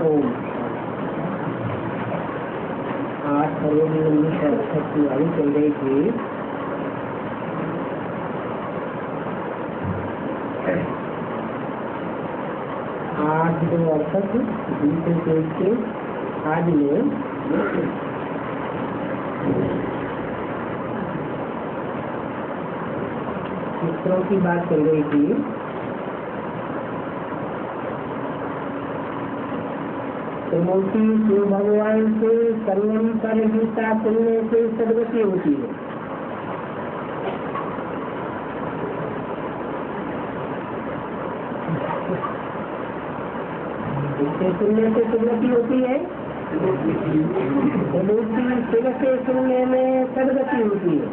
ओम। 8 फरवरी 1968 वाली चल रही थी। आज 2 दूसरे पेज के आज में चित्रों की बात चल रही थी। त्रिमूर्ति शिव भगवान से संगम पर गीता सुनने से सदगति होती है। इससे सुनने से सदगति होती है। त्रिमूर्ति शिव से सुनने में सदगति होती है।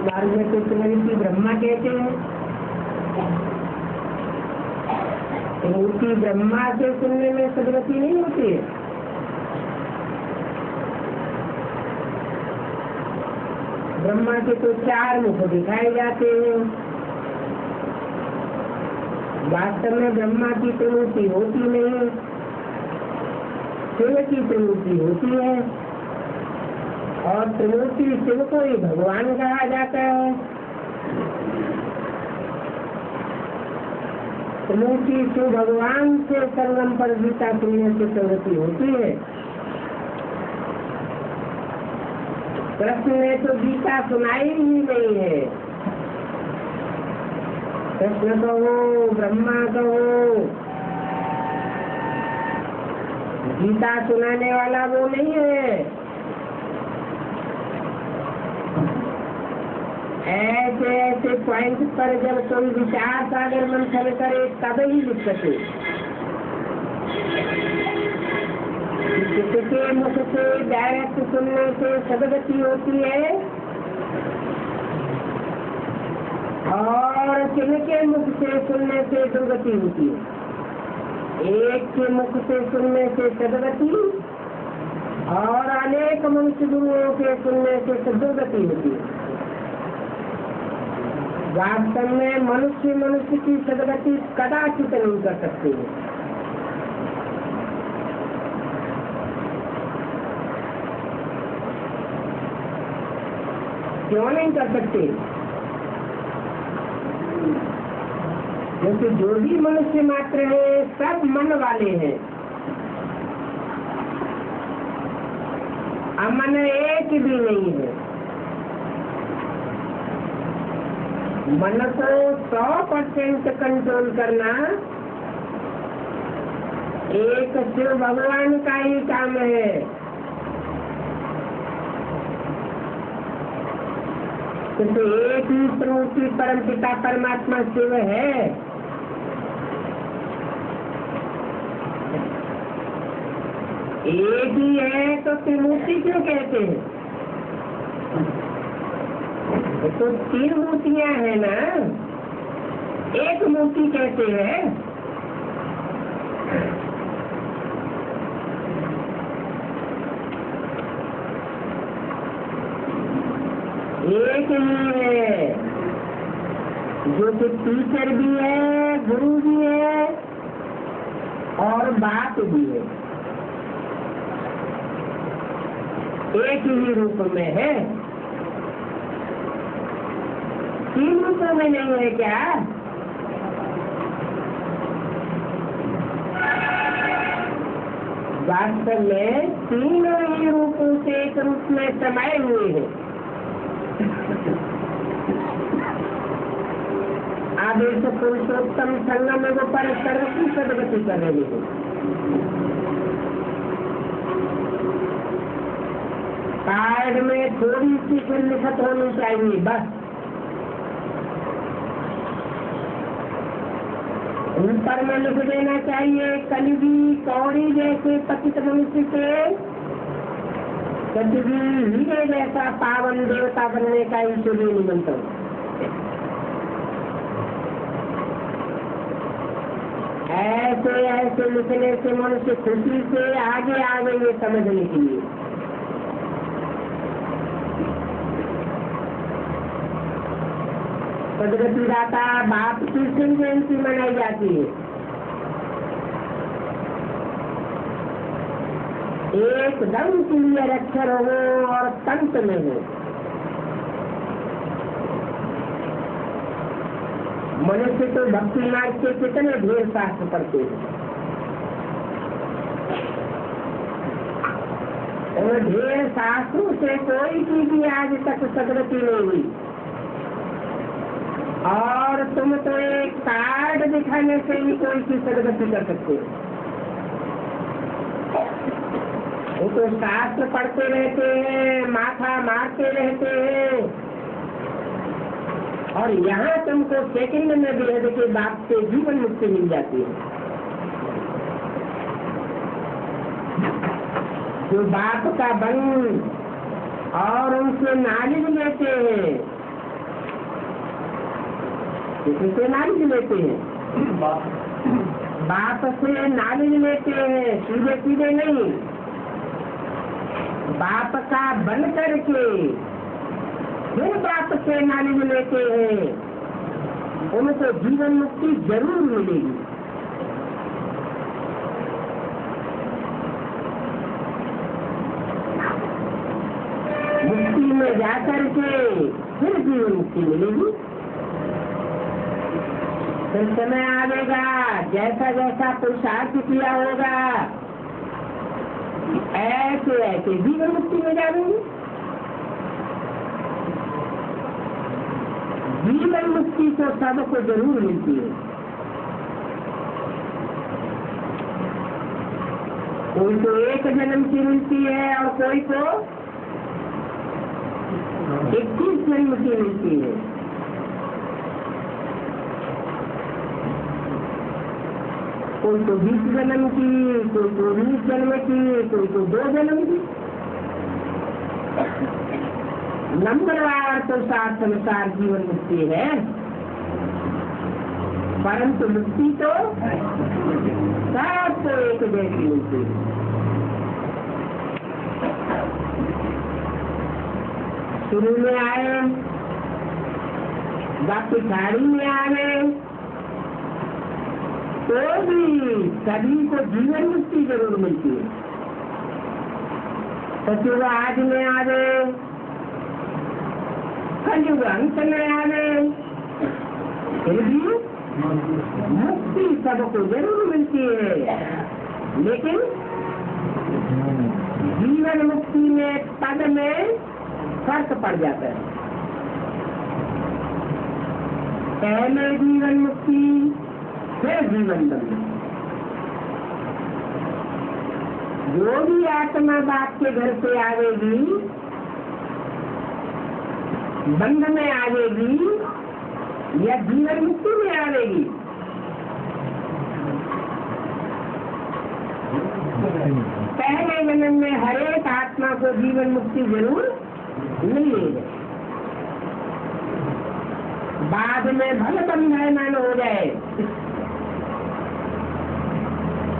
मार्ग में तो त्रिमूर्ति ब्रह्मा कहते हैं। त्रिमूर्ति ब्रह्मा से सुनने में सदगति नहीं होती है। ब्रह्मा के तो 4 मुख दिखाए जाते हैं। वास्तव में ब्रह्मा की त्रिमूर्ति होती नहीं, शिव की त्रिमूर्ति होती है। और त्रिमूर्ति शिव को ही भगवान कहा जाता है। त्रिमूर्ति शिव भगवान से संगम पर गीता सुनने से प्रगति होती है। कृष्ण ने तो गीता सुनाई ही नहीं है। कृष्ण कहो, ब्रह्मा कहो, गीता सुनाने वाला वो नहीं है। ऐसे ऐसे पॉइंट पर जब कोई विचार सागर मंथन करे तब ही लिख सके। किसके मुख से डायरेक्ट सुनने से सदगति होती है और किनके मुख से सुनने से दुर्गति होती है। एक के मुख से सुनने से सदगति और अनेक मनुष्य गुरुओं के सुनने से दुर्गति होती है। वास्तव में मनुष्य की सदगति कदाचित नहीं कर सकते हैं। क्यों नहीं कर सकते? क्योंकि जो भी मनुष्य मात्र है सब मन वाले हैं। अमन एक भी नहीं है। मन को 100% कंट्रोल करना एक शिव भगवान का ही काम है। क्योंकि एक ही त्रिमूर्ति परम पिता परमात्मा शिव है। एक ही है तो त्रिमूर्ति क्यों कहते हैं? तो 3 मूर्तियां हैं ना, एक मूर्ति कहते हैं। एक ही है जो कि टीचर भी है, गुरु भी है और बाप भी है। एक ही रूप में है। 3 रूपों में नहीं है क्या? वास्तव में तीनों ही रूपों से एक रूप में समाये हुए हैं। आदेश पुरुषोत्तम संगम में पर सर्व सदगति कर रहे हैं। कार्ड में थोड़ी सी लिखत होनी चाहिए बस। ऊपर में लिख देना चाहिए कलियुगी कौड़ी जैसे पतित मनुष्य से कभी हीरे जैसा पावन देवता बनने का ईश्वरीय निमंत्रण। ऐसे ऐसे लिखने से मनुष्य खुशी से आगे आगे समझने के लिए। सदगति दाता बाप की सिंह जयंती मनाई जाती है। एकदम क्लियर अक्षर हो और तंत्र में हो। मनुष्य तो भक्ति मार्ग के कितने ढेर शास्त्र पढ़ते हैं और ढेर शास्त्रों से कोई की भी आज तक सदगति नहीं हुई। और तुम तो एक कार्ड दिखाने से ही कोई की सदगति कर सकते हो। वो तो शास्त्र पढ़ते रहते हैं, माथा मारते रहते हैं और यहाँ तुमको सेकंड में भी है कि बाप से जीवन मुक्ति मिल जाती है। जो बाप का बन और उनसे नॉलेज लेते हैं, किससे नॉलेज लेते हैं? बाप से नॉलेज लेते हैं, सीधे सीधे नहीं। बाप का बन करके फिर बाप से नॉलेज लेते हैं, उनको जीवन मुक्ति जरूर मिलेगी। मुक्ति में जाकर के फिर जीवन मुक्ति मिलेगी। फिर समय आएगा, जैसा जैसा पुरुषार्थ किया होगा ऐसे ऐसे जीवन मुक्ति में जाएंगे। जीवन मुक्ति तो सबको जरूर मिलती है। कोई तो एक जन्म की मिलती है और कोई को 21 जन्म की मिलती है। कोई तो 20 जन्म की, कोई तो 19 जन्म की, कोई तो 2 जन्म की। नंबरवार तो साथ संसार जीवन मुक्ति है, परंतु मुक्ति तो सबको एक जैसी मिलती है। शुरू में आए, बाकी साड़ी में आ गए तो भी सभी को जीवन मुक्ति जरूर मिलती है। सचिव आज में आ गए, कलयुग अंत में आ गए, फिर भी मुक्ति सबको जरूर मिलती है। लेकिन जीवन मुक्ति में पद में फर्क पड़ जाता है। पहले जीवन मुक्ति फिर जीवन बंधन। जो भी आत्मा बाप के घर से आवेगी, बंध में आवेगी या जीवन मुक्ति में आवेगी, पहले जन्म में हर एक आत्मा को जीवन मुक्ति जरूर मिलेगी। बाद में भले बंधन हो जाए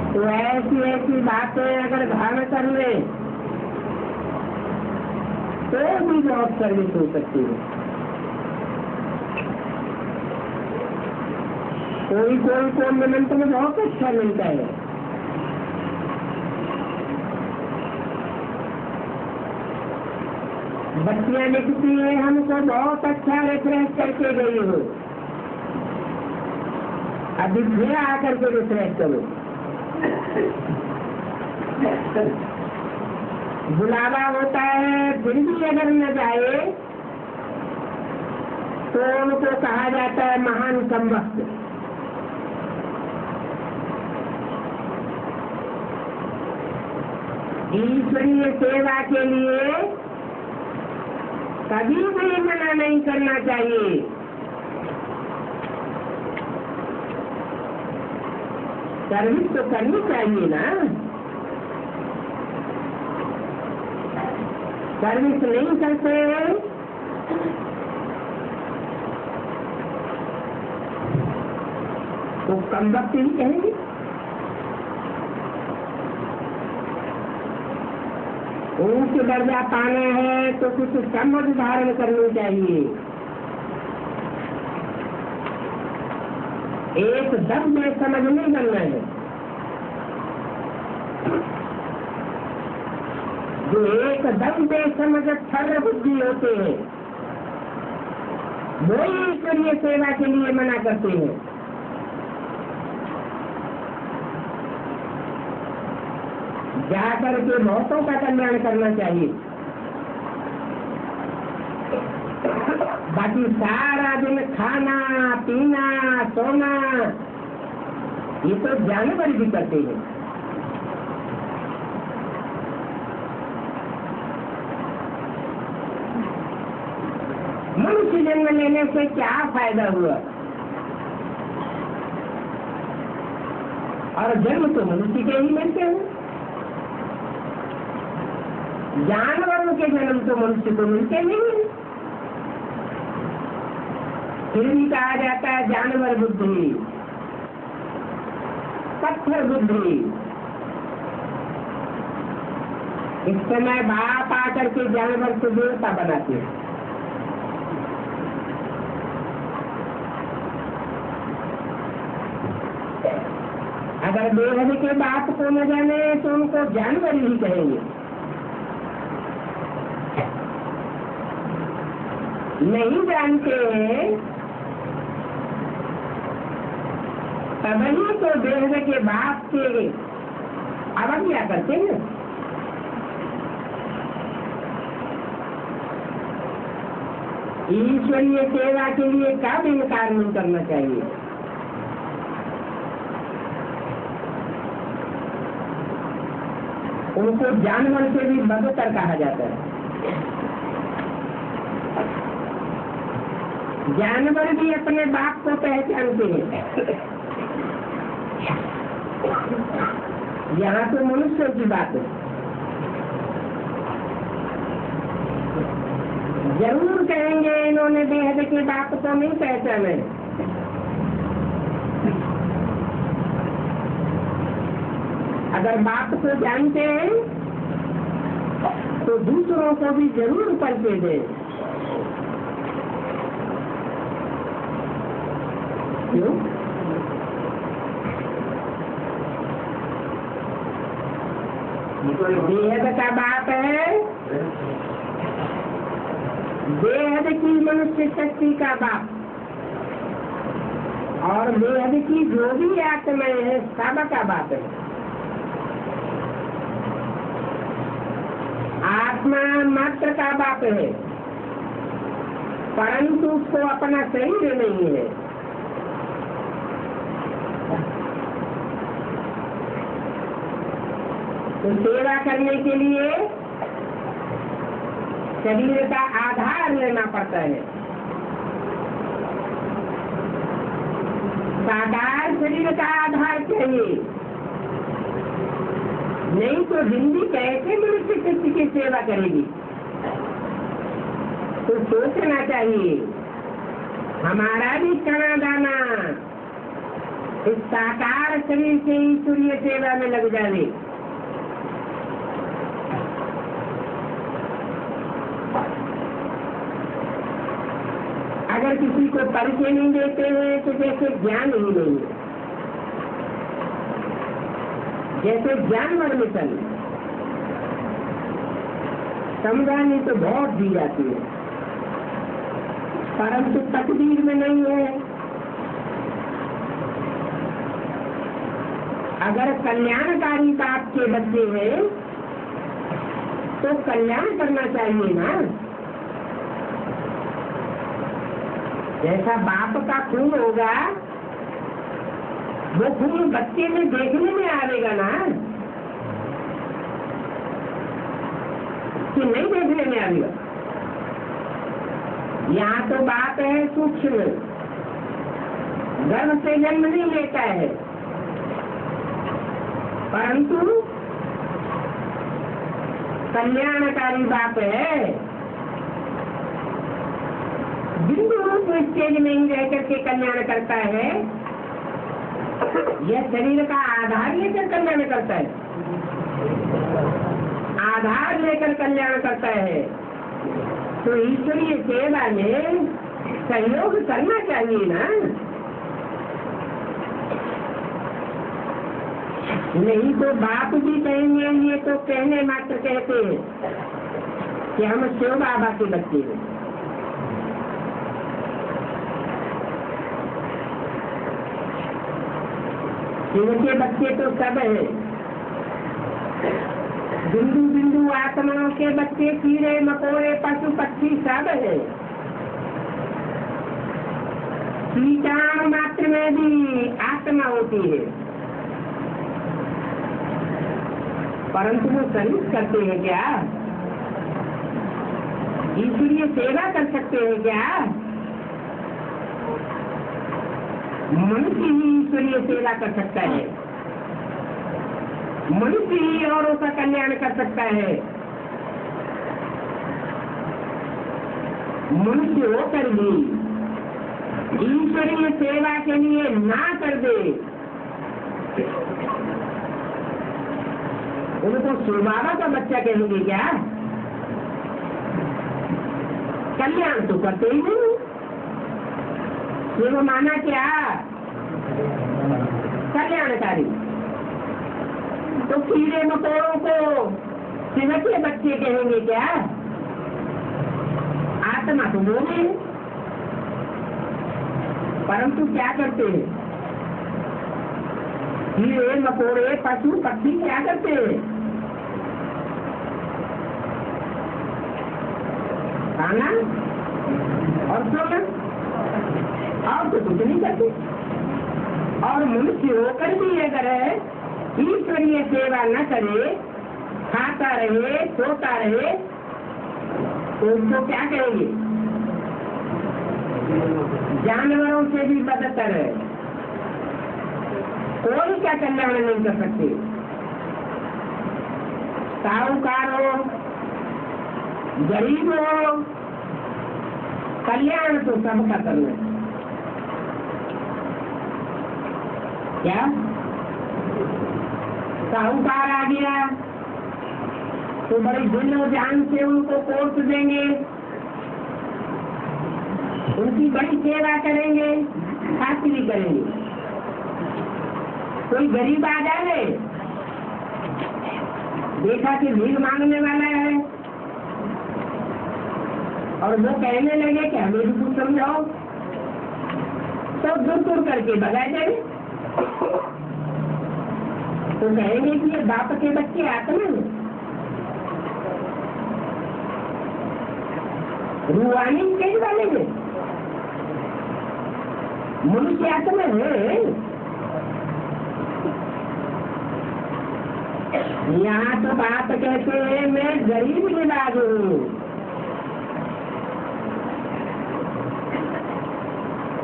तो ऐसी ऐसी बातें अगर ध्यान कर ले तो भी बहुत सर्विस हो सकती है। कोई कोई को मिनट में बहुत अच्छा मिलता है। बच्चियां लिखती है हमको बहुत अच्छा रिफ्रेश करके गई हो, अभी फिर आकर के रिफ्रेश करो। बुलावा होता है फिर भी अगर न जाए तो उनको कहा जाता है महान कमबख्त। ईश्वरीय सेवा के लिए कभी भी मना नहीं करना चाहिए। सर्विस तो करनी चाहिए ना। सर्विस नहीं करते तो कमबख्त ही कहेंगे। ऊंच दर्जा पाना है तो कुछ समझ धारण करनी चाहिए। एकदम बेसमझ नहीं बनना है। जो एकदम बेसमझ फर्र बुद्धि होते हैं वो ईश्वरीय सेवा के लिए मना करते हैं। जाकर के बहुतों का कल्याण करना चाहिए, बाकी सारा दिन खाना पीना सोना ये तो जानवर भी करते हैं। मनुष्य जन्म लेने से क्या फायदा हुआ? और जन्म तो मनुष्य के ही मिलते हैं, जानवरों के जन्म तो मनुष्य को मिलते नहीं। फिर भी कहा जाता है जानवर बुद्धि, पत्थर बुद्धि। इस समय बाप आकर के जानवर को देवता बनाते हैं। अगर बेहद के बाप को न जाने तो उनको जानवर ही कहेंगे। नहीं जानते हैं तभी तो बेहद के बाप के अवज्ञा करते हैं। ईश्वरीय सेवा के लिए कब इनकार नहीं करना चाहिए। उनको जानवर से भी बदतर कहा जाता है। जानवर भी अपने बाप को पहचानते हैं। यहाँ तो मनुष्यों की बात है। जरूर कहेंगे इन्होंने बेहद के बाप को नहीं पहचाना। अगर बाप को जानते हैं तो दूसरों को भी जरूर परिचय दें। क्यों? बेहद का बाप है, बेहद की मनुष्य शक्ति का बाप, और बेहद की जो भी आत्माएं है सब का बाप है। आत्मा मात्र का बाप है, परंतु उसको अपना शरीर नहीं है। तो सेवा करने के लिए शरीर का आधार लेना पड़ता है। साकार शरीर का आधार चाहिए, नहीं तो हिंदी कैसे मनुष्य किसी की सेवा करेगी। तो सोचना चाहिए हमारा भी कणा दाना इस साकार शरीर से ईश्वरीय सेवा में लग जाए। अगर किसी को परिचय नहीं देते हैं तो जैसे ज्ञान ही नहीं है, जैसे जानवर में चल समझानी तो बहुत दी जाती है, परंतु तकदीर में नहीं है। अगर कल्याणकारी बाप के बच्चे हैं तो कल्याण करना चाहिए ना। जैसा बाप का खून होगा वो खून बच्चे में देखने में आएगा ना, कि नहीं देखने में आएगा। यहाँ तो बात है सूक्ष्म, गर्भ से जन्म नहीं लेता है, परंतु कल्याणकारी बाप है। बिंदु रूप स्टेज में ही रह करके कल्याण करता है। यह शरीर का आधार लेकर कल्याण करता है, आधार लेकर कल्याण करता है। तो ईश्वरीय सेवा में सहयोग करना चाहिए ना। नहीं तो बाप भी कहेंगे, ये तो कहने मात्र कहते हैं कि हम शिव बाबा के बच्चे हैं। शिव के बच्चे तो सब है, बिंदु बिंदु आत्माओं के बच्चे, कीड़े मकोड़े पशु पक्षी सब है। कीटाणु मात्र में भी आत्मा होती है, परंतु वो सर्विस करते हैं क्या? ईश्वरीय सेवा कर सकते हैं क्या? मनुष्य ही ईश्वरीय सेवा कर सकता है, मनुष्य ही औरों का कल्याण कर सकता है। मनुष्य होकर भी ईश्वरीय सेवा के लिए ना कर दे, उनको शिव बाबा का बच्चा कहेंगे क्या? कल्याण तो करते ही नहीं। शिव माना क्या? कल्याणकारी। तो कीड़े मकोड़ों को शिव के बच्चे कहेंगे क्या? आत्मा तो वो है, परंतु क्या करते हैं? कीड़े मकोड़े पशु पक्षी क्या करते हैं? खाना और सोना, और तो कुछ नहीं करते। और मनुष्य होकर भी अगर ईश्वरीय सेवा न करे, खाता रहे सोता रहे, तो उसको क्या करेंगे? जानवरों से भी बदतर है, कोई क्या कल्याण नहीं कर सकते। साहूकार हो गरीब हो, कल्याण तो सबका करना है। क्या साहूकार आ गया तो बड़ी दिल और जान से उनको कोर्स देंगे, उनकी बड़ी सेवा करेंगे, खातिरी करेंगे। कोई गरीब आ जाए, देखा कि भीख मांगने वाला है, और वो कहने लगे कि हमें भी कुछ समझाओ, तो दूर दूर करके भगा जाए। तो कहेंगे कि ये बाप के बच्चे आत्मा है, रूहानी कह वाले हैं, मनुष्य आत्मा है। यहाँ तो बात कहते हैं मैं गरीब निवाज हूँ,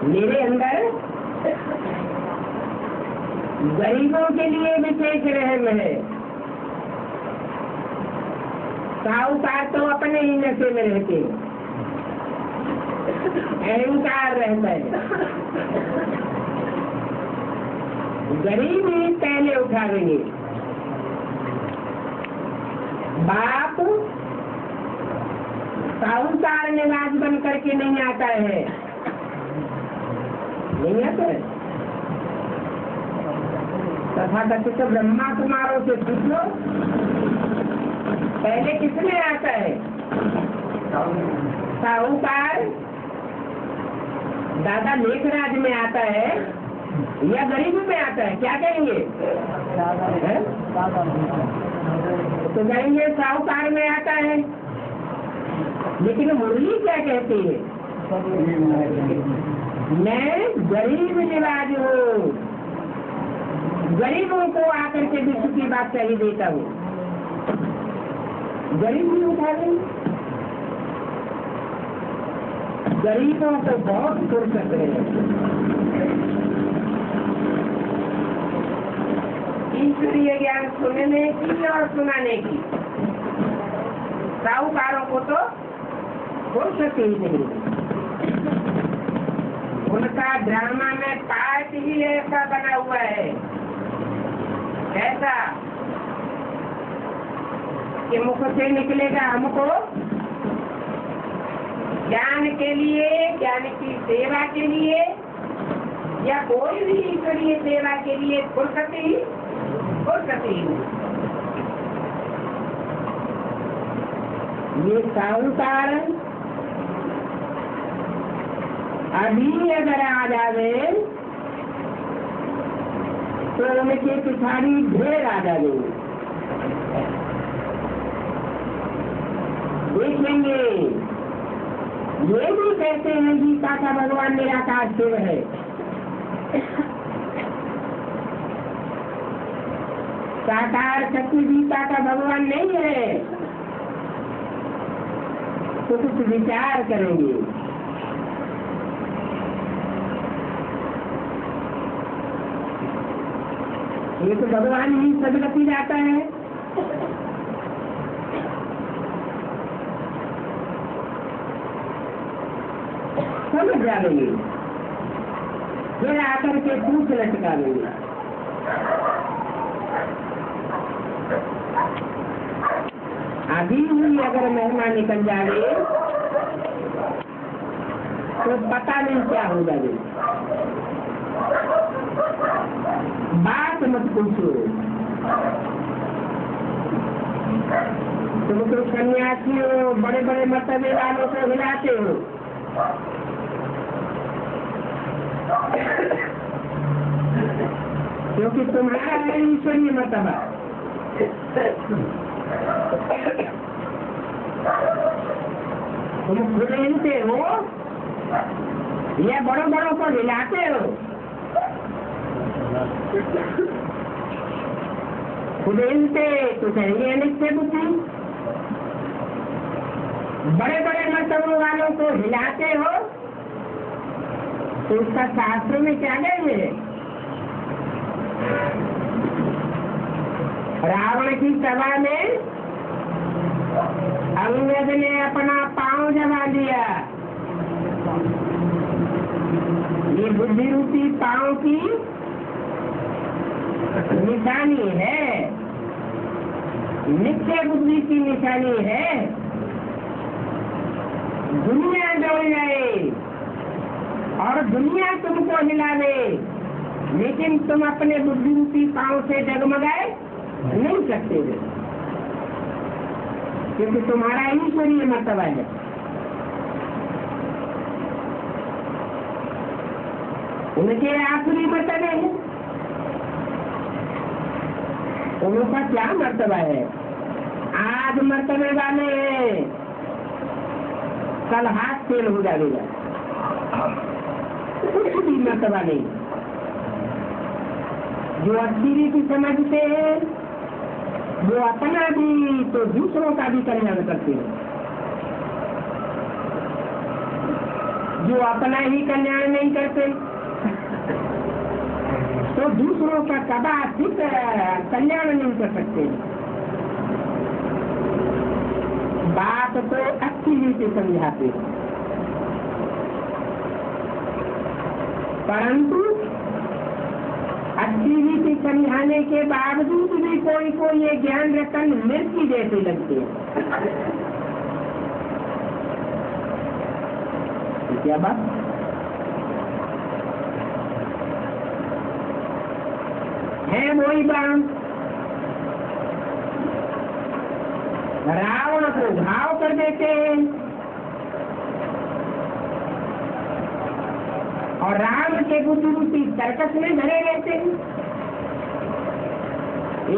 मेरे अंदर गरीबों के लिए विशेष रहम है। साहूकार तो अपने ही नशे में रहते, अहंकार रहता है, गरीब ही पहले उठावेंगे। बाप साहूकार निवाज बन करके नहीं आता है, नहीं आता है। तथा कथित ब्रह्मा कुमारों से पूछो, पहले किसमें आता है? साहूकार दादा लेखराज में आता है या गरीब में आता है? क्या कहेंगे? तो कहेंगे साहूकार में आता है। लेकिन मुरली क्या कहती है? मैं गरीब निवाज हूँ, गरीबों को आकर के विश्व की बात कही देता हूँ। गरीब भी उठा दें, गरीबों को बहुत फुर्सत है ईश्वरीय ज्ञान सुनने की और सुनाने की। साहूकारों को तो फुर्सत ही नहीं, उनका ड्रामा में पार्ट ही ऐसा बना हुआ है, ऐसा कि मुख से निकलेगा हमको ज्ञान के लिए, ज्ञान की सेवा के लिए, या कोई भी ईश्वरीय सेवा के लिए फुर्सत ही और गतिहीन। ये साहूकार अभी अगर आ जावे तो उनके पिछाड़ी ढेर आ जावे। देखेंगे ये भी कहते हैं गीता का भगवान निराकार शिव है। साकार शक्ति गीता का भगवान नहीं है, तो कुछ विचार करेंगे। ये तो भगवान ही सदगति जाता है। समझ जाएंगे, फिर आकर के पूछ लटका देंगे। अभी हुई अगर महिमा निकल जाए तो पता नहीं क्या हो जाए। बात मत पूछो, तुम तो सन्यासी हो, बड़े बड़े मतभेद वालों को हिलाते हो। क्योंकि तुम्हारा है ईश्वरीय मतभा। तुम खुद हिलते हो या बड़ों बड़ों को हिलाते हो? खुद हिलते तो कहेंगे अनित्य बुद्धि, बड़े बड़े मतों वालों को हिलाते हो तो उसका शास्त्र में क्या कहेंगे? रावण की सभा में अंगद ने अपना पांव जमा दिया। ये बुद्धि रूपी पांव की निशानी है, नित्य बुद्धि की निशानी है। दुनिया डोल जाए और दुनिया तुमको हिलावे, लेकिन तुम अपने बुद्धि रूपी पांव से डगमगाए नहीं सकते हो, क्योंकि तुम्हारा ईश्वरीय मर्तबा है। उनके आखिरी मर्तबे है, उनका क्या मर्तबा है? आज मर्तबे वाले हैं, कल हाथ फेल हो जाएगा, कुछ भी मर्तबा नहीं। जो अच्छी रीति समझते हैं वो अपना भी तो दूसरों का भी कल्याण करते हैं। जो अपना ही कल्याण नहीं करते तो दूसरों का कदाचित कल्याण नहीं कर सकते। बात तो अच्छी रीति समझाते हैं, परंतु अच्छी रीति समझाने के बावजूद भी कोई को ये ज्ञान रतन मिर्ची जैसे लगते हैं। क्या बात है? वही बात रावण को घाव कर देते हैं और राम के बुद्धि सर्कस में भरे रहते हैं।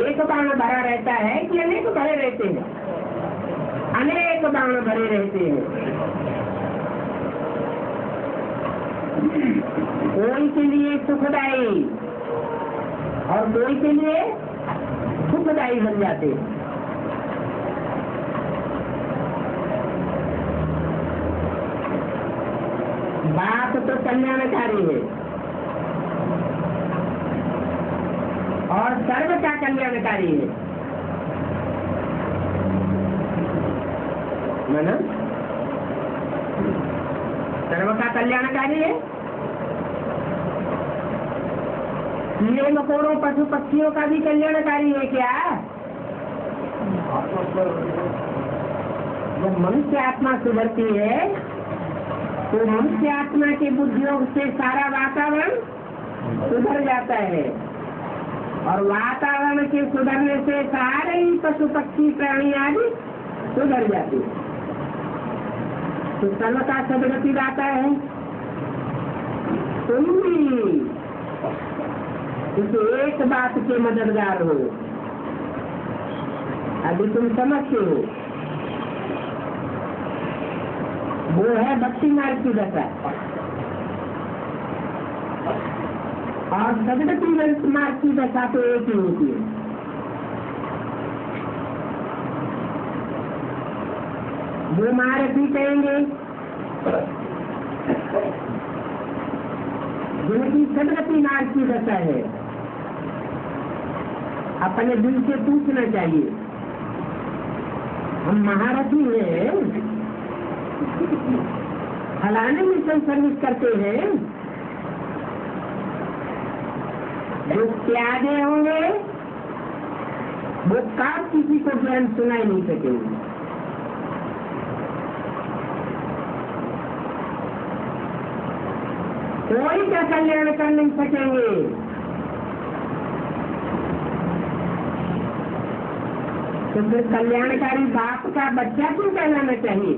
एक बाण भरा रहता है कि अनेक भरे रहते हैं? अनेक बाण भरे रहते हैं। कोई के लिए सुखदायी और कोई के लिए दुखदायी बन जाते हैं। बात तो कल्याणकारी है और सर्व का कल्याणकारी है, माना सर्व का कल्याणकारी है। कीड़े मकोड़ों पशु पक्षियों का भी कल्याणकारी है क्या? जब मनुष्य आत्मा सुधरती है तो मनुष्य आत्मा के बुद्धियों से सारा वातावरण सुधर जाता है। और वातावरण के सुधरने से सारे ही पशु पक्षी प्राणी आदि सुधर जाते हैं। तो सर्व का सदगति गाता है। तुम भी इस एक बात के मददगार हो। अभी तुम समझते हो, वो है भक्ति मार्ग की दशा, और सदगति मार्ग की दशा तो एक ही होती है। वो महारथ ही कहेंगे जिनकी सदगति मार्ग की दशा है। अपने दिल से पूछना चाहिए, हम महारथी हैं, फलाने मिशन सर्विस करते हैं, जो त्यागे होंगे वो कब किसी को ज्ञान सुनाई नहीं सकेंगे। कोई का कल्याण कर नहीं सकेंगे। तो फिर कल्याणकारी बाप का बच्चा क्यों कहलाना चाहिए?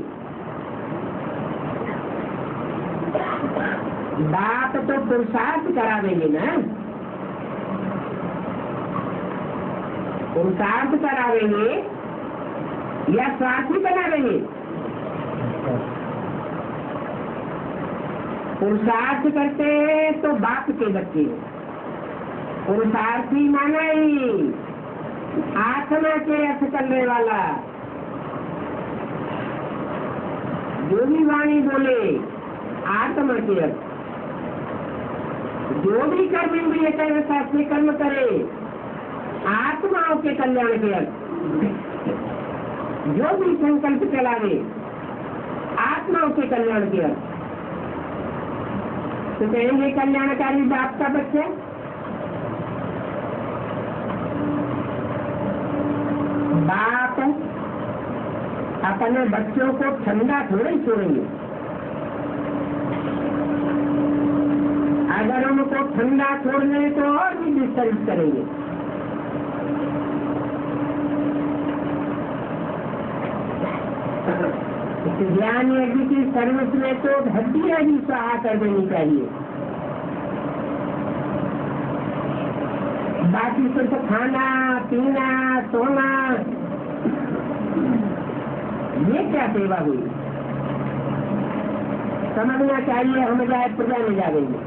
बाप तो पुरुषार्थ करावेंगे ना, पुरुषार्थ करावेंगे या स्वार्थी बनावेंगे? पुरुषार्थ करते तो बाप के बच्चे, पुरुषार्थी माना ही आत्मा के अर्थ करने वाला। जो भी वाणी बोले आत्मा के अर्थ, जो भी कर्म इंद्रिय से कर्म करे आत्माओं के कल्याण के अर्थ, जो भी संकल्प चलावे आत्माओं के कल्याण के अर्थ। तो कहेंगे कल्याणकारी बाप का बच्चा। बाप अपने बच्चों को ठंडा थोड़े ही छोड़ेंगे। अगर उनको ठंडा छोड़ दें तो और भी डिस्टर्ब करेंगे। ज्ञान यज्ञ की सर्विस में तो हड्डियां भी सहा कर देनी चाहिए। बाकी सिर्फ खाना पीना सोना, ये क्या सेवा हुई? समझना चाहिए हम जाए प्रजा में जाएंगे।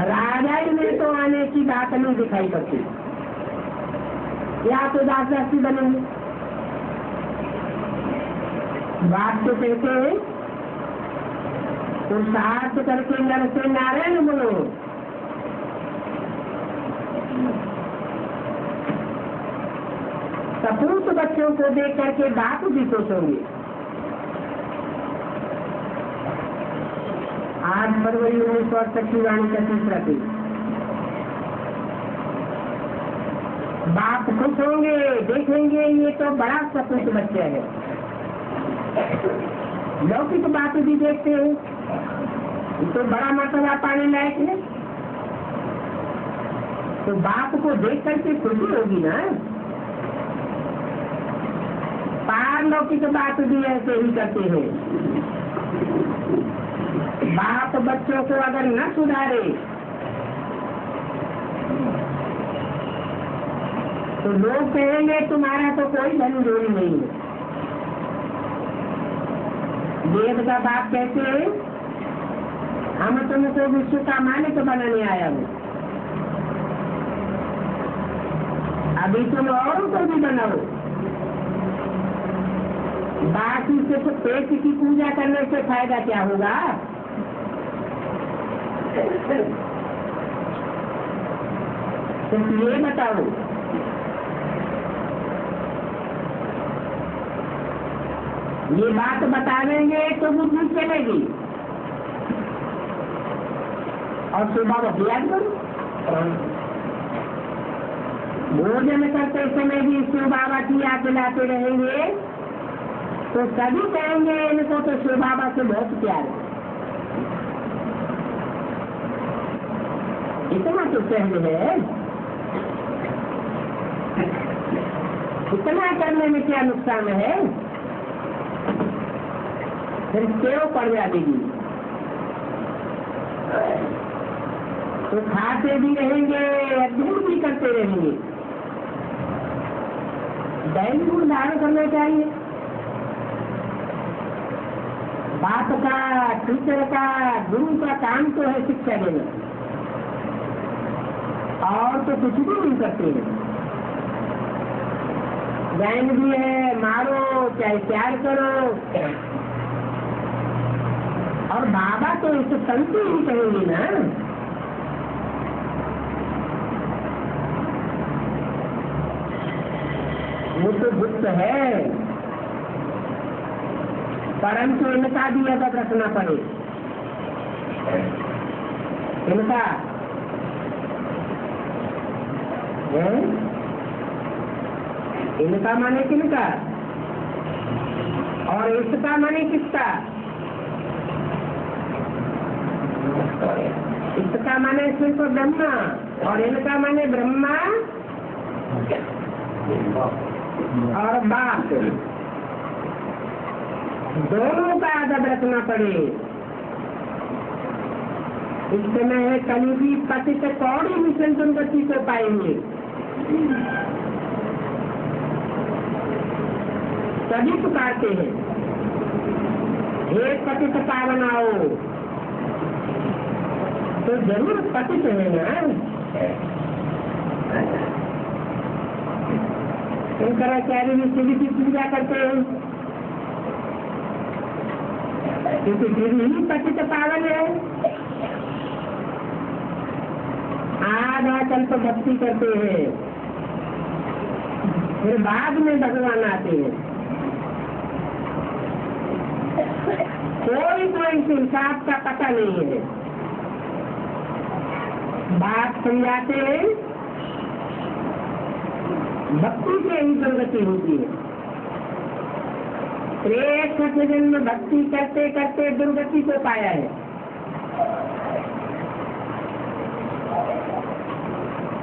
राजाई में तो आने की बात नहीं दिखाई पड़ती, या तो दासी बनेंगे। बात तो कहते हैं पुरुषार्थ करके नर से नारायण बोलो। सपूत बच्चों को देख करके बाप भी खुश होंगे। 8 फरवरी 1968 की वाणी का तीसरा पेज। बाप खुश होंगे, देखेंगे ये तो बड़ा सपूत बच्चा है। लौकिक बात भी देखते हैं, ये तो बड़ा मर्तबा पाने लायक है। तो बाप को देख करके खुशी होगी ना। पारलौकिक बात भी ऐसे ही करते हैं। बाप बच्चों को अगर न सुधारे तो लोग कहेंगे तुम्हारा तो कोई धन जोड़ी नहीं है। वेद का बाप कहते हैं हम तुमको विश्व का मालिक बनाने आया हूँ, अभी तुम और को भी बनाओ। बाकी सिर्फ पेट की पूजा करने से फायदा क्या होगा? सिर्फ ये बताओ, ये बात बता देंगे तो बुद्धि चलेगी। और सुबह अभ्यास करो, भोजन करते समय भी शिव बाबा की याद दिलाते रहेंगे तो सभी कहेंगे इनको तो शिव बाबा से बहुत प्यार है। इतना तो सहज है, इतना करने में क्या नुकसान है? फिर क्यों पड़ जाएगी? तो खाते भी रहेंगे, अध्ययन भी करते रहेंगे। दैनिक गुण धारण करना चाहिए। बाप का, टीचर का, गुरु का काम तो है शिक्षा देना, और तो कुछ भी नहीं करते हैं। ज्ञान भी है, मारो चाहे प्यार करो, और बाबा तो इसे संत ही कहेंगे ना। वो तो गुप्त है, परंतु इनका भी अदब रखना पड़े। इनका है, इनका माने किनका, और इसका माने किसका? इसका माने सिर्फ ब्रह्मा, और इनका माने ब्रह्मा और बाप, दोनों का अदब रखना पड़े। इस समय है कलयुगी पति से कौड़ी मिशन दुर्गति को पाएंगे। सभी पुकारते हैं, हे पतित पावन आओ, तो जरूर पतित है ना। शंकराचार्य भी शिव की पूजा करते हैं, क्योंकि शिव ही पतित पावन है। आधा कल्प भक्ति करते हैं, फिर बाद में भगवान आते हैं। कोई इस हिसाब का पता नहीं है। बात समझाते हैं, भक्ति से ही दुर्गति होती है। एक जन्म भक्ति करते करते दुर्गति को पाया है।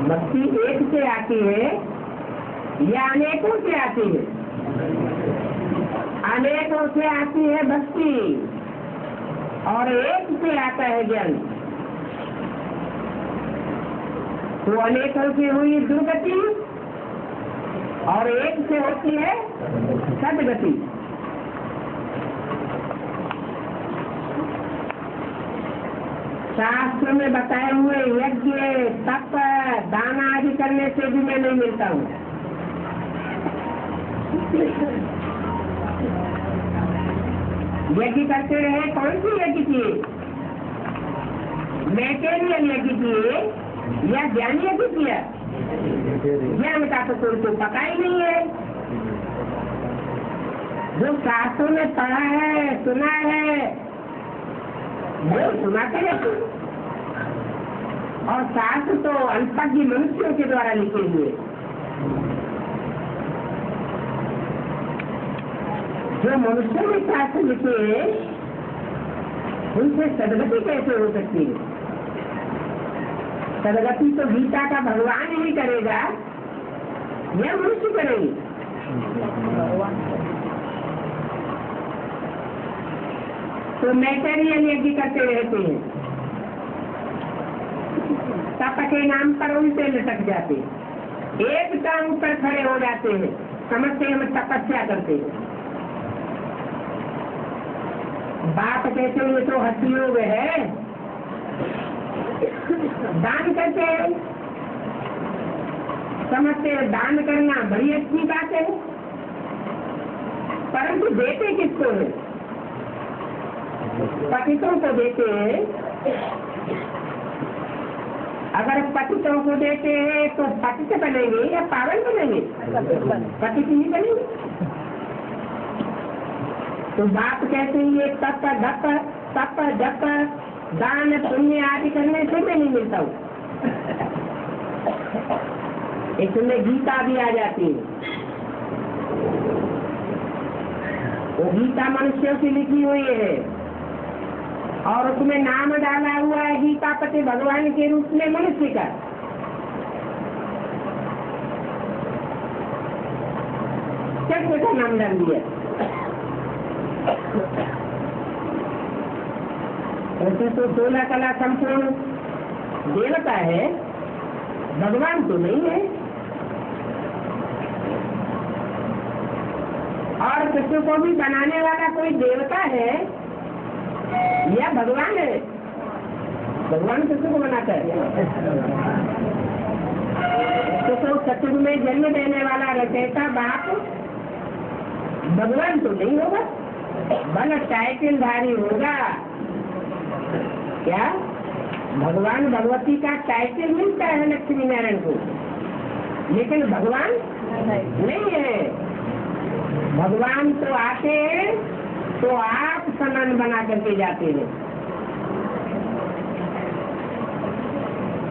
भक्ति एक से आती है या अनेकों से आती है? अनेकों से आती है भक्ति, और एक से आता है ज्ञान। तो अनेकों से हुई दुर्गति, और एक से होती है सदगति। शास्त्र में बताए हुए यज्ञ, तप, दान आदि करने से भी मैं नहीं मिलता हूँ। यज्ञ करते रहे, कौन सी यज्ञ किए? मैटेरियल यज्ञ किए या ज्ञान यज्ञ किया? ज्ञान का तो कोई तो पता ही नहीं है। जो शास्त्रों में पढ़ा है, सुना है, वो सुनाते हैं। और शास्त्र तो अल्पज्ञ मनुष्यों के द्वारा लिखे हुए। जो मनुष्यों ने शास्त्र लिखे, उनसे सदगति कैसे हो सकती है? सदगति तो गीता का भगवान ही करेगा या मनुष्य करेंगे? तो मैटेरियल यज्ञ करते रहते हैं, तप के नाम पर उनसे लटक जाते हैं, एक टांग पर खड़े हो जाते हैं, समझते हैं हम तपस्या करते हैं। बाप कहते हैं ये तो हठी योग है, दान करते हैं, समझते हैं दान करना बड़ी अच्छी बात है, परंतु देते किसको है? पतितों को देते हैं। अगर पतितों को देते हैं तो पतित बनेंगे या पावन बनेंगे? पतित ही बनेंगे। तो बाप कहते हैं ये तप जप दान पुण्य आदि करने से मैं नहीं मिलता हूँ। इसमें गीता भी आ जाती है। वो गीता मनुष्यों की लिखी हुई है और उसमें नाम डाला हुआ है गीतापति भगवान के रूप में मनुष्य का। कृष्ण का नाम डाल दिया। कृष्ण तो 16 कला संपूर्ण देवता है, भगवान तो नहीं है। और कृष्ण को भी बनाने वाला कोई देवता है या भगवान है? भगवान कृष्ण को बनाता है। तो सतयुग में जन्म देने वाला रचयिता बाप भगवान तो नहीं होगा, बल टाइटलधारी होगा। क्या भगवान भगवती का टाइटल मिलता है लक्ष्मी नारायण को, लेकिन भगवान नहीं है। भगवान तो आते हैं तो आप समान बना करके जाते हैं।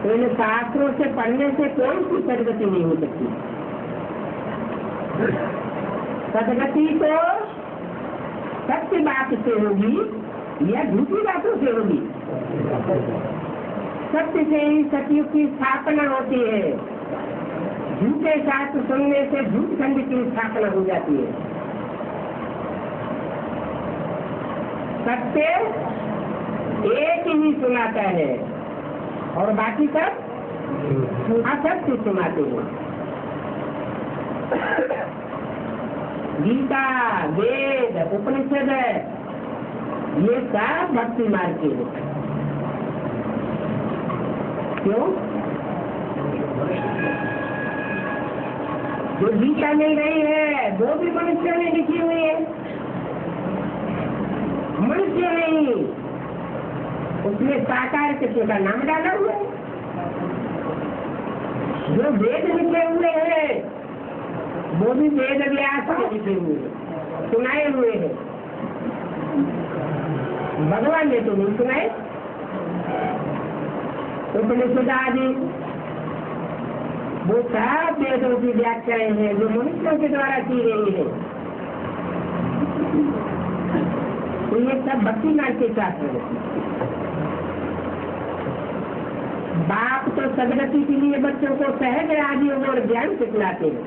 तो इन शास्त्रों से पढ़ने से कोई सी सदगति नहीं हो सकती। सदगति तो सत्य बात से होगी या झूठी बातों से होगी। सत्य से ही सतयुग की स्थापना होती है। झूठे शास्त्र सुनने से झूठ खंड की स्थापना हो जाती है। सत्य एक ही सुनाता है और बाकी सब असत्य सुनाते हैं। गीता, वेद, उपनिषद ये सब भक्ति मार्ग के हैं। क्यों? जो गीता मिल रही है वो भी मनुष्य ने लिखी हुई है, मनुष्य नहीं, उसमें साकार कृष्ण का नाम डाला हुआ है। जो वेद लिखे हुए हैं वो भी वेद व्यास के लिखे हुए हैं, सुनाए हुए हैं। भगवान ने तो नहीं सुनाए। उपनिषद आदि वो सब वेदों की व्याख्याएं हैं जो मनुष्यों के द्वारा की गई है। तो ये सब भक्ति मार्ग के शास्त्र है। बाप तो सदगति के लिए बच्चों को सहज राजयोग और ज्ञान सिखलाते हैं,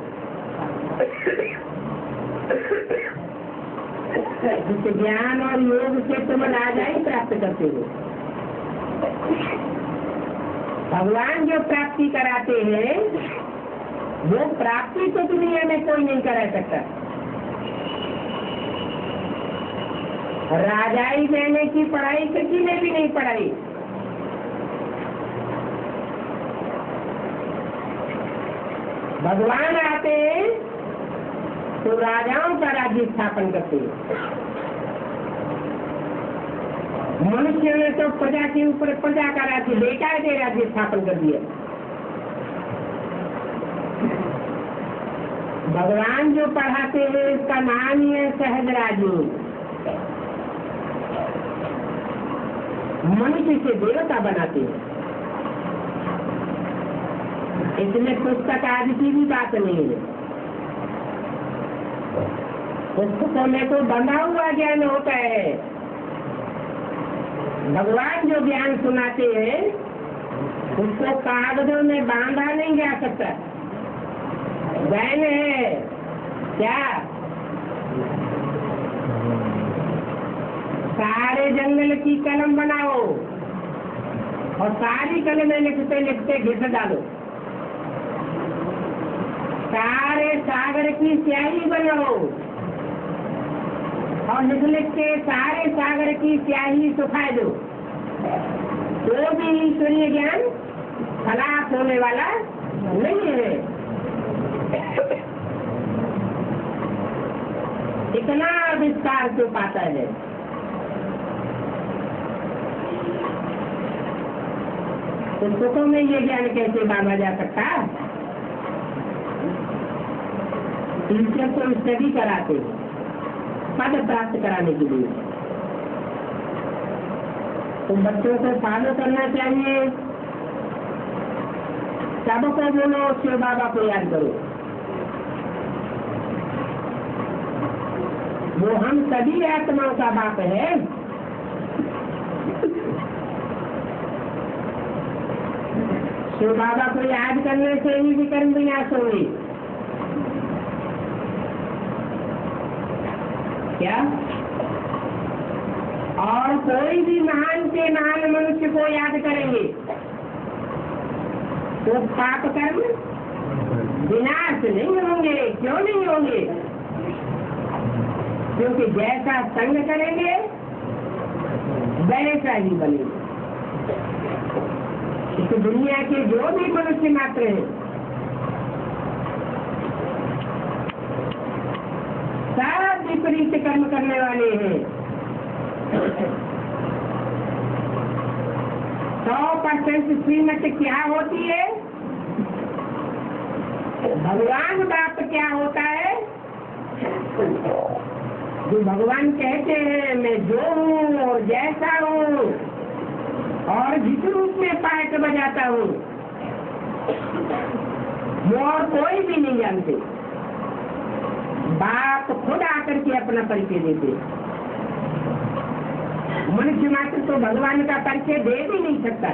जिससे ज्ञान और योग से तुम राजाई प्राप्त करते हो। भगवान जो प्राप्ति कराते हैं वो प्राप्ति तो दुनिया में कोई नहीं करा सकता। राजाई देने की पढ़ाई किसी ने भी नहीं पढ़ाई। भगवान आते हैं तो राजाओं का राज्य स्थापन करते हैं। मनुष्य ने तो प्रजा के ऊपर प्रजा का राज्य बेकायदे राज्य स्थापन कर दिया। भगवान जो पढ़ाते हैं इसका नाम ही है सहज राजयोग। मनुष्य से देवता बनाते हैं। इसमें पुस्तक आदि की भी बात नहीं है। पुस्तकों में तो बंधा हुआ ज्ञान होता है। भगवान जो ज्ञान सुनाते हैं उसको कागजों में बांधा नहीं जा सकता। ज्ञान है क्या? सारे जंगल की कलम बनाओ और सारी कलमें लिखते लिखते घिस डालो। सारे सागर की स्याही बनाओ और लिख लिख के सारे सागर की स्याही सुखा दो, तो भी ईश्वरीय ज्ञान खलास होने वाला नहीं है। इतना विस्तार क्यों पाता है? पुस्तकों में ये ज्ञान कैसे बांधा जा सकता? टीचर को स्टडी कराते पद प्राप्त कराने के लिए, तो बच्चों को फॉलो करना चाहिए। सबको बोलो शिव बाबा को याद करो। वो हम सभी आत्माओं का बाप है। तो बाबा को याद करने से ही विकर्म विनाश होंगे। क्या? और कोई भी महान से महान मनुष्य को याद करेंगे तो पाप कर्म विनाश नहीं होंगे। क्यों नहीं होंगे? क्योंकि जैसा संग करेंगे वैसा ही बनेंगे। इस दुनिया के जो भी मनुष्य मात्र हैं सब विपरीत कर्म करने वाले हैं। 100% श्रीमत क्या होती है? भगवान बाप क्या होता है? जो भगवान कहते हैं मैं जो हूँ और जैसा हूँ और जिस रूप में पायक बजाता हूँ वो और कोई भी नहीं जानते। बाप खुद आकर के अपना परिचय देते। मनुष्य मात्र तो भगवान का परिचय दे भी नहीं सकता।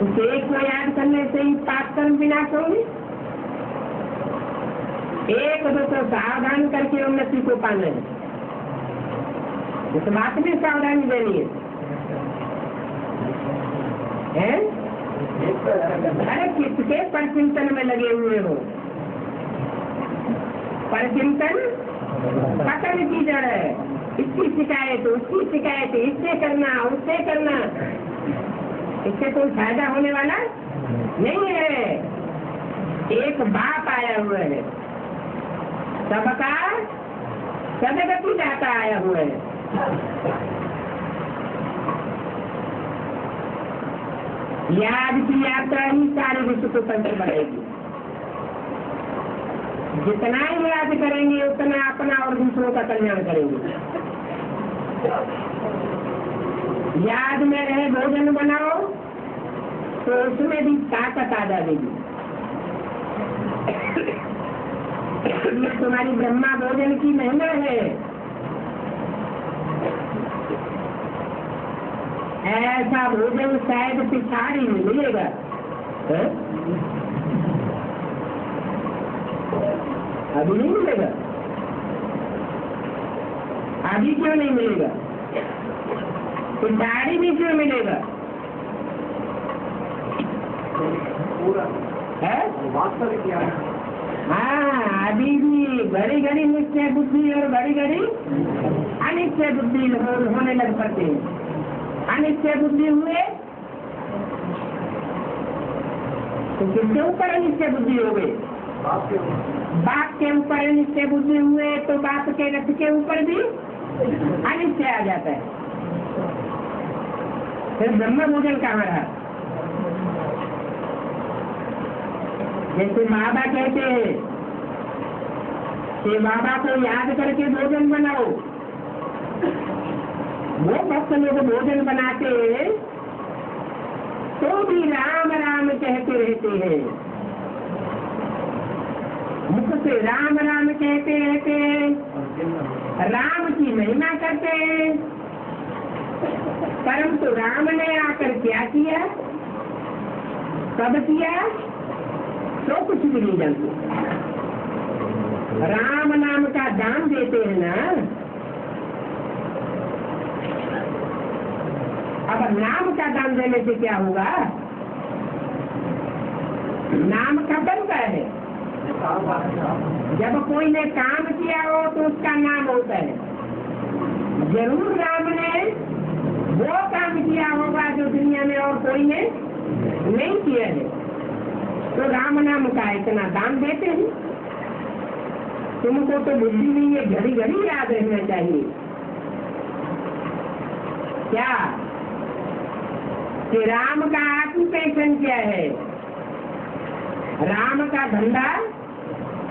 उस एक को याद करने से ही पाप कर्म विनाश होंगे। एक दो को सावधान करके उन्नति को पाना है। इस बात में सावधानी देनी है? अरे किसके परचिंतन में लगे हुए हो? परचिंतन पकड़ की जड़ है। इसकी शिकायत उसकी शिकायत, इससे करना उससे करना, इससे कोई फायदा होने वाला नहीं है। एक बाप आया हुआ है, सबका सदगति दाता आया हुआ है। याद की यात्रा ही सारे विश्व को तंत्र बढ़ेगी। जितना ही याद करेंगे उतना अपना और दूसरों का कल्याण करेंगे। याद में रहे भोजन बनाओ तो उसमें भी ताकत आ जाएगी। तुम्हारी ब्रह्मा भोजन की महिमा है। ऐसा भोजन शायद पिछाड़ी में मिलेगा। अभी नहीं मिलेगा। अभी क्यों नहीं मिलेगा? पिछाड़ी भी क्यों मिलेगा? है हाँ, अभी भी घड़ी घड़ी निश्चय बुद्धि और घड़ी घड़ी अनिश्चय बुद्धि होने लग पड़ते हैं। अनिश्चय बुद्धि हुए तो किसके ऊपर अनिश्चय बुद्धि हो गई? बाप के ऊपर अनिश्चय बुद्धि हुए तो बाप के रथ के ऊपर भी अनिश्चय आ जाता है। फिर ब्रह्म भोजन कहाँ रहा? जैसे बाबा कहते हैं कि बाबा को याद करके भोजन बनाओ। वो भक्त लोग भोजन बनाते हैं तो भी राम राम कहते रहते हैं। मुख से राम राम कहते रहते हैं, राम की महिमा करते हैं। परंतु राम ने आकर क्या किया, कब किया, तो कुछ भी नहीं जानते। राम नाम का दान देते हैं ना। अब नाम का दान देने से क्या होगा? नाम का बनता है। जब कोई ने काम किया हो तो उसका नाम होता है। जरूर राम ने वो काम किया होगा जो दुनिया में और कोई ने नहीं किया है, तो राम नाम का इतना दान देते हैं। तुमको तो बुद्धि नहीं है, घड़ी घड़ी याद रहना चाहिए। क्या कि राम का ऑक्यूपेशन क्या है, राम का धंधा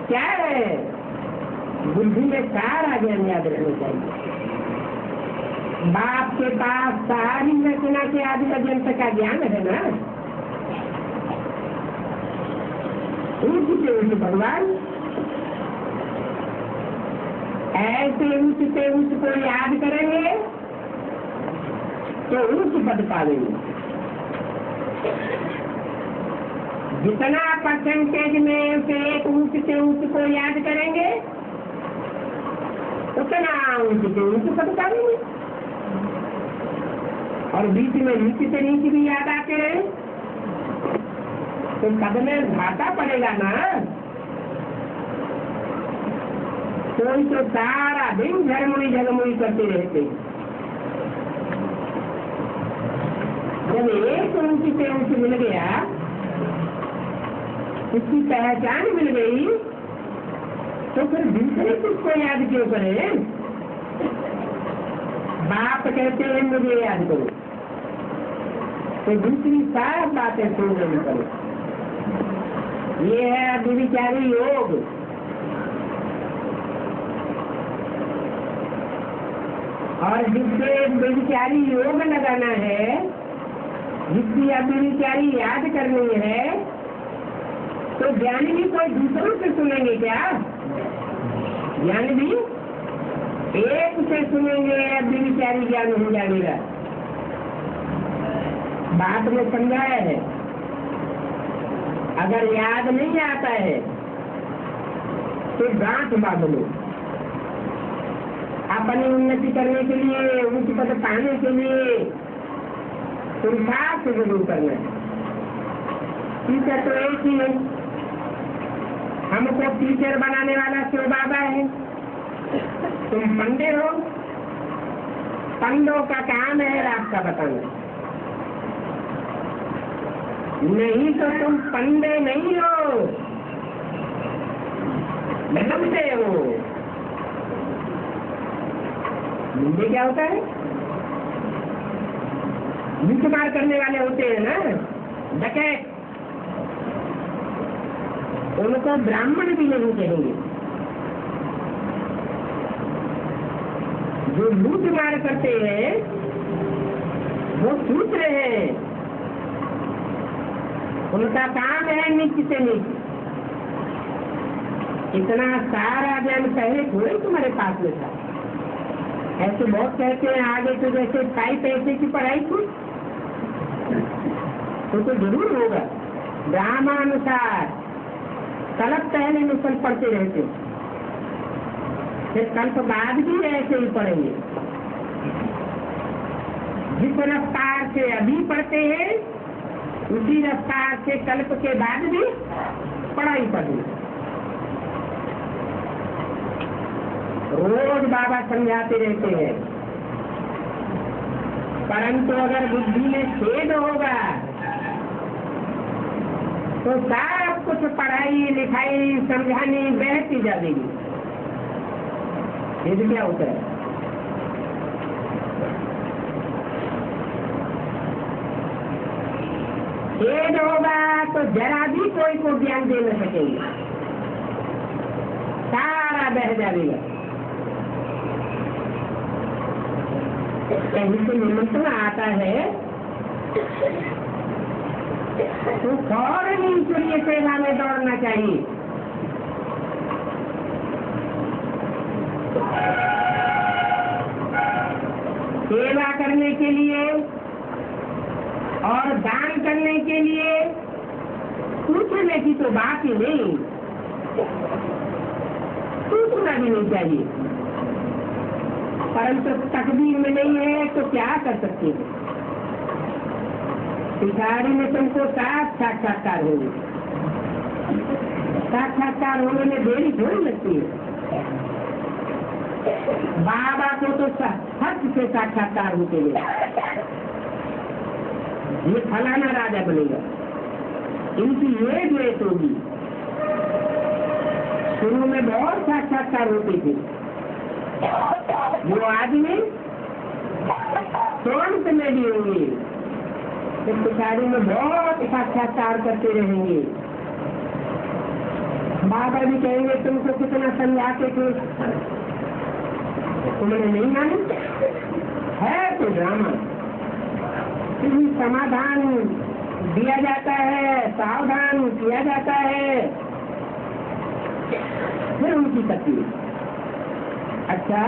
क्या है? बुद्धि में सारा ज्ञान याद रखना चाहिए। बाप के पास सारी रचना के आदि पर्यंत का ज्ञान है ना। ऊंचते ऊंच भगवान ऐसे ऊंचते ऊंच को याद करेंगे तो ऊंच पद पावेंगे। जितना परसेंटेज में से एक ऊंच से ऊंच को याद करेंगे उतना ऊंच से ऊंच पद पावेंगे। और बीच में नीचे से नीचे भी याद आते रहे तो पद में घाटा पड़ेगा ना। कोई तो सारा दिन झरमुड़ी झगमुड़ी करते रहते। जब एक ऊंची से ऊंची मिल गया, उसकी पहचान मिल गई, तो फिर दूसरे किसको याद क्यों करें? बाप कहते हैं मुझे याद करो, तो दूसरी सारी बातें सुन लेनी करो। ये है व्यभिचारी योग। और जिससे व्यभिचारी योग लगाना है, जिसकी व्यभिचारी याद करनी है, तो ज्ञान भी कोई दूसरों से सुनेंगे क्या? ज्ञान भी एक से सुनेंगे, व्यभिचारी ज्ञान हो जाएगा। बात में समझाया है। अगर याद नहीं आता है तो गांठ बांध लो। अपनी उन्नति करने के लिए, उच्च पद पाने के लिए पुरुषार्थ जरूर करना है। टीचर तो एक ही है। हमको टीचर बनाने वाला शिव बाबा है। तुम पंडे हो, पंडों का काम है रास्ता बताना। नहीं तो तुम पंडे नहीं हो, मुंडे हो। मुंडे क्या होता है? लूटमार करने वाले होते हैं ना, डकैत। उनको ब्राह्मण भी नहीं कहेंगे। जो लूटमार करते हैं वो शूद्र हैं। उनका काम है नीचे से नीचे। इतना सारा ज्ञान पहले थोड़े तुम्हारे पास में था। ऐसे बहुत कहते हैं आगे तो जैसे पाई पैसे की पढ़ाई थी, तो जरूर होगा। ब्राह्मणानुसार कल्प पहले मिसल पढ़ते रहते, फिर कल्प बाद भी ऐसे ही पढ़ेंगे। जिस रफ्तार से अभी पढ़ते हैं उसी रफ्तार से कल्प के बाद भी पढ़ाई पढ़ी। रोज बाबा समझाते रहते हैं, परंतु अगर बुद्धि में छेद होगा तो सब कुछ पढ़ाई लिखाई समझानी बहती जाएगी। ये क्या होता है? छेद होगा तो जरा भी कोई को ज्ञान दे न सकेंगे, सारा बह जाएगा। कहीं से निमंत्रण आता है तो फौरन ईश्वरीय सेवा में दौड़ना चाहिए। सेवा करने के लिए और दान करने के लिए पूछने की तो बात ही नहीं, पूछना भी नहीं चाहिए। परंतु तकदीर में नहीं है तो क्या कर सकते हैं? भिखारी में तुमको साफ साक्षात्कार होगी। साक्षात्कार होने में देरी थोड़ी लगती है। बाबा को तो सच से साक्षात्कार होते हैं। ये फलाना राजा बनेगा, इनकी ये द्वेष होगी। शुरू में बहुत साक्षात्कार होते थे। वो आदमी तुरंत में भी होंगे, इस भिखारी में बहुत साक्षात्कार करते रहेंगे। बाबा भी कहेंगे तुमको कितना समझाते थे, तुमने नहीं माने। है तो ड्रामा, फिर समाधान दिया जाता है, सावधान किया जाता है, फिर उनकी तकलीफ। अच्छा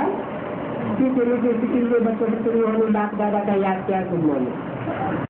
अच्छी यूनिवर्सिटी के बच्चों बच्चों ने बाप दादा का याद किया गुड मॉर्निंग।